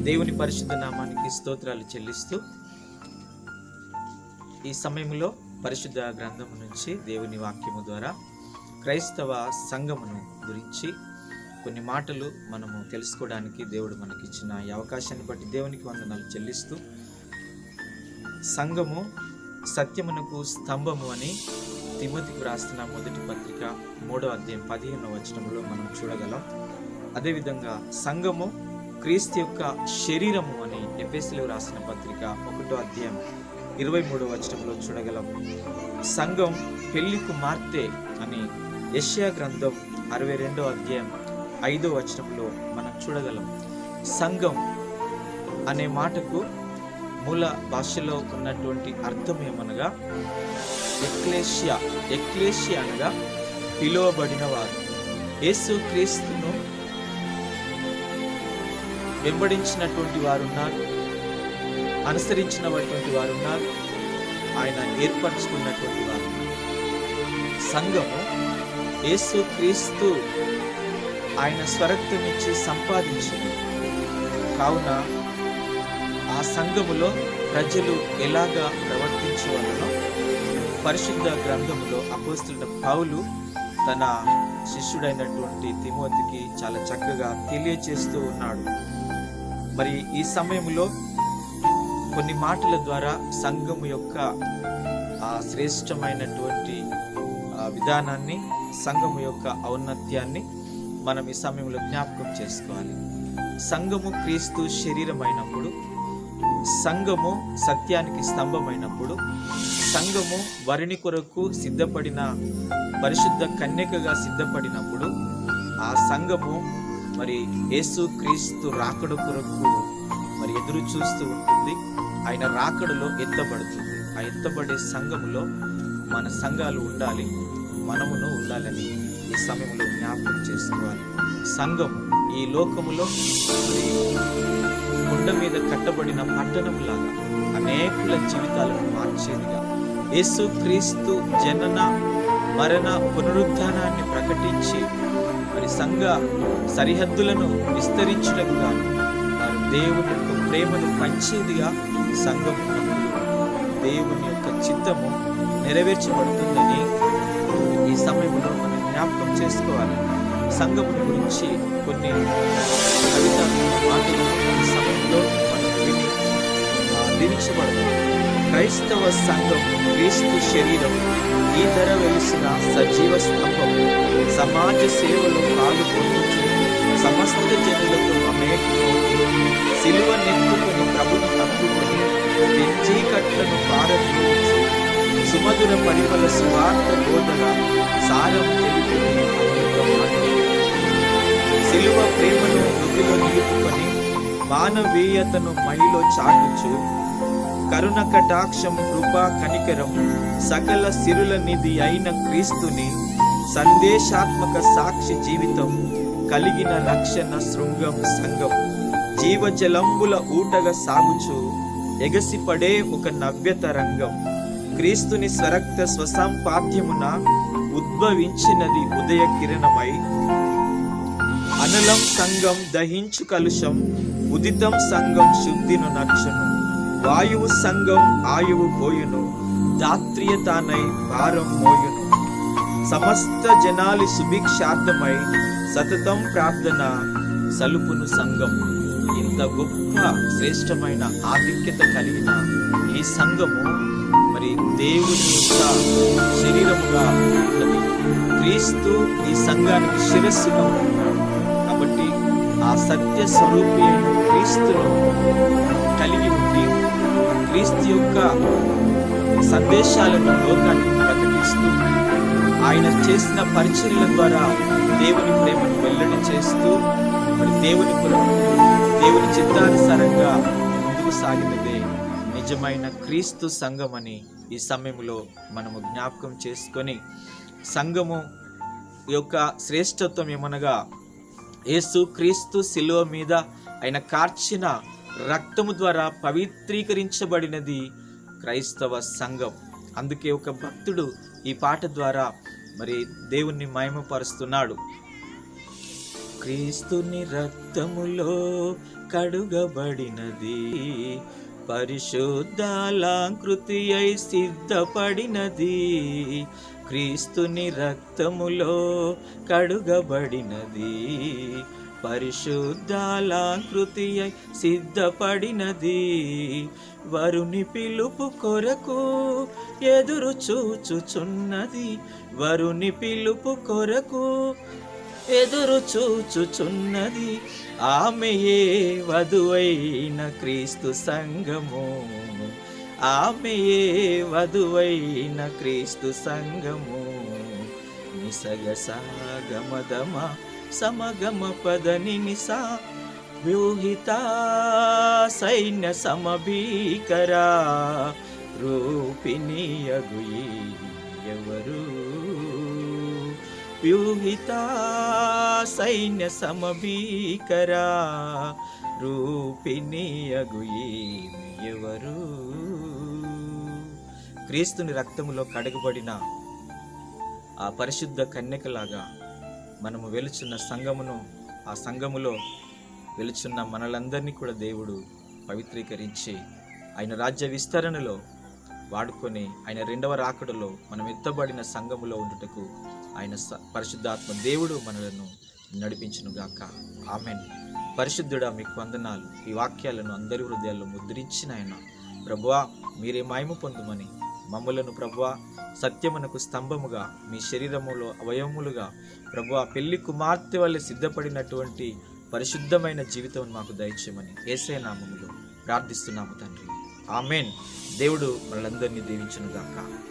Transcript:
దేవుని పరిశుద్ధ నామానికి స్తోత్రాలు చెల్లిస్తూ ఈ సమయంలో పరిశుద్ధ గ్రంథము నుంచి దేవుని వాక్యము ద్వారా క్రైస్తవ సంఘమును గురించి కొన్ని మాటలు మనము తెలుసుకోవడానికి దేవుడు మనకిచ్చిన ఈ అవకాశాన్ని బట్టి దేవునికి వందనాలు చెల్లిస్తూ, సంఘము సత్యమునకు స్తంభము అని తిమోతికి రాసిన మొదటి పత్రిక 3వ అధ్యాయం 15వ వచనంలో మనం చూడగలం. అదేవిధంగా సంఘము క్రీస్తు యొక్క శరీరము అని ఎఫెసీయులకు రాసిన పత్రిక 1వ అధ్యాయం 23వ వచనంలో చూడగలం. సంఘం పెళ్లి కుమార్తె అని యెషయా గ్రంథం 62వ అధ్యాయం 5వ వచనంలో మనం చూడగలం. సంఘం అనే మాటకు మూల భాషలో ఉన్నటువంటి అర్థం ఏమనగా ఎక్లేషియా అనగా పిలువబడిన వారు. యేసు క్రీస్తును వెంబడించినటువంటి వారు ఉన్నారు, అనుసరించినటువంటి వారు ఉన్నారు, ఆయన ఏర్పరచుకున్నటువంటి వారు ఉన్నారు. సంఘము యేసు క్రీస్తు ఆయన స్వరక్తం ఇచ్చి సంపాదించింది కావున ఆ సంఘములో ప్రజలు ఎలాగా ప్రవర్తించవలనో పరిశుద్ధ గ్రంథములో అపోస్తలుడైన పౌలు తన శిష్యుడైనటువంటి తిమోతికి చాలా చక్కగా తెలియచేస్తూ ఉన్నాడు. మరి ఈ సమయంలో కొన్ని మాటల ద్వారా సంఘము యొక్క ఆ శ్రేష్టమైనటువంటి విధానాన్ని, సంఘము యొక్క ఔన్నత్యాన్ని మనం ఈ సమయంలో జ్ఞాపకం చేసుకోవాలి. సంఘము క్రీస్తు శరీరమైనప్పుడు, సంఘము సత్యానికి స్తంభమైనప్పుడు, సంఘము వరుని కొరకు సిద్ధపడిన పరిశుద్ధ కన్యకగా సిద్ధపడినప్పుడు ఆ సంఘము మరి యేసు క్రీస్తు రాకడ కొరకు మరి ఎదురు చూస్తూ ఉంటుంది. ఆయన రాకడలో ఎత్తబడుతుంది. ఆ ఎత్తబడే సంఘములో మన సంఘాలు ఉండాలి, మనమును ఉండాలని ఈ సమయంలో జ్ఞాపకం చేసుకోవాలి. సంఘం ఈ లోకములో కొండ మీద కట్టబడిన పట్టణంలాగా అనేకుల జీవితాలను మార్చేదిగా, యేసు క్రీస్తు జనన మరణ పునరుద్ధానాన్ని ప్రకటించి మరి సంఘ సరిహద్దులను విస్తరించడానికి గాను వారు దేవుని యొక్క ప్రేమను పంచేదిగా సంఘం ఉన్నప్పుడు దేవుని యొక్క చిత్తము నెరవేర్చబడుతుందని ఈ సమయంలో మనం జ్ఞాపకం చేసుకోవాలి. సంఘము గురించి కొన్ని కవితా మాటలు ఈ సమయంలో మనం విని దీవించబడతాం. క్రైస్తవ సంఘం క్రీస్తు శరీరం, ఈ ధర వెలిసిన సజీవ స్తంభం, సమాజ సేవలో పాల్గొంటూ సమస్త జనులతో అమేకమవుతూ సిలువ నెత్తుకొని ప్రభుని హత్తుకొని చీకట్లను పారద్రోచి సుమధుర పరిమళ సువార్త బోధన సారం తెలుపుకొని సిలువ ప్రేమను వృద్ధిలో నిలుపుకొని మానవీయతను మహిలో చాటుచు కరుణ కటాక్షం కృపా కనికరం సకల సిరుల నిధి అయిన క్రీస్తుని సందేశాత్మక సాక్షి జీవితం కలిగిన రక్షణ శృంగం సంఘం జీవజలంబుల ఊటగా సాగుచు ఎగసిపడే ఒక నవ్యత రంగం. క్రీస్తుని స్వరక్త స్వసంపాద్యమున ఉద్భవించినది ఉదయ కిరణమై అనలం సంఘం దహించు కలుషం ఉదితం సంఘం శుద్ధిను నర్చును వాయువు సంఘం ఆయువు పోయును దాత్రియతానై భారం మోయును సమస్త జనాలి సుభిక్షార్థమై సతతం ప్రార్థన సలుపును సంఘం. ఇంత గొప్ప శ్రేష్టమైన ఆధిక్యత కలిగిన ఈ సంఘము మరి దేవుని యొక్క శరీరముగా ఉన్నది. క్రీస్తు ఈ సంఘానికి శిరస్సుగా ఉన్నాడు కాబట్టి ఆ సత్య స్వరూపి అయిన క్రీస్తును కలిగి ఉండి క్రీస్తు యొక్క సందేశాలను లోకానికి ప్రకటిస్తూ ఆయన చేసిన పరిచర్యల ద్వారా దేవుని ప్రేమను వెల్లడి చేస్తూ మరి దేవుని చిత్తానుసారంగా ముందుకు సాగినదే నిజమైన క్రీస్తు సంఘం అని ఈ సమయంలో మనము జ్ఞాపకం చేసుకొని, సంఘము యొక్క శ్రేష్టత్వం ఏమనగా యేసు క్రీస్తు శిలువ మీద ఆయన కార్చిన రక్తము ద్వారా పవిత్రీకరించబడినది క్రైస్తవ సంఘం. అందుకే ఒక భక్తుడు ఈ పాట ద్వారా మరి దేవుణ్ణి మహిమపరుస్తున్నాడు. క్రీస్తుని రక్తములో కడుగబడినది, పరిశుద్ధాలంకృతి అయి సిద్ధపడినది. క్రీస్తుని రక్తములో కడుగబడినది, పరిశుద్ధాలంకృతి అయి సిద్ధపడినది. వరుని పిలుపు కొరకు ఎదురు చూచుచున్నది, వరుని పిలుపు కొరకు ఎదురు చూచుచున్నది. ఆమెయే వధువైన క్రీస్తు సంఘము, ఆమెయే వధువైన క్రీస్తు సంఘము. నిసగ సాగమదమ సమగమ పదని నిసా వ్యూహిత సైన్య సమభీకరా రూపిణియగు ఎవరు, వ్యూహిత సైన్య సమభీకరా రూపిణియగు ఎవరు. క్రీస్తుని రక్తములో కడగబడిన ఆ పరిశుద్ధ కన్యకలాగా మనము వెలుచున్న సంఘమును, ఆ సంఘములో వెలుచున్న మనలందరినీ కూడా దేవుడు పవిత్రీకరించి ఆయన రాజ్య విస్తరణలో వాడుకొని ఆయన రెండవ రాకడలో మనం ఎత్తబడిన సంఘములో ఉండుటకు ఆయన పరిశుద్ధాత్మ దేవుడు మనలను నడిపించునుగాక. ఆమెన్. పరిశుద్ధుడా మీకు వందనాలు. ఈ వాక్యాలను అందరి హృదయాల్లో ముద్రించిన ఆయన ప్రభువా, మీరే మహిమ పొందుమని మమ్ములను ప్రభువా సత్యమునకు స్తంభముగా, మీ శరీరములో అవయవములుగా ప్రభువా పెళ్లి కుమార్తె వల్ల సిద్ధపడినటువంటి పరిశుద్ధమైన జీవితం మాకు దయచేయమని యేసయ్య నామములో ప్రార్థిస్తున్నాము తండ్రి. ఆమెన్. దేవుడు మనలందరినీ దీవించునుగాక.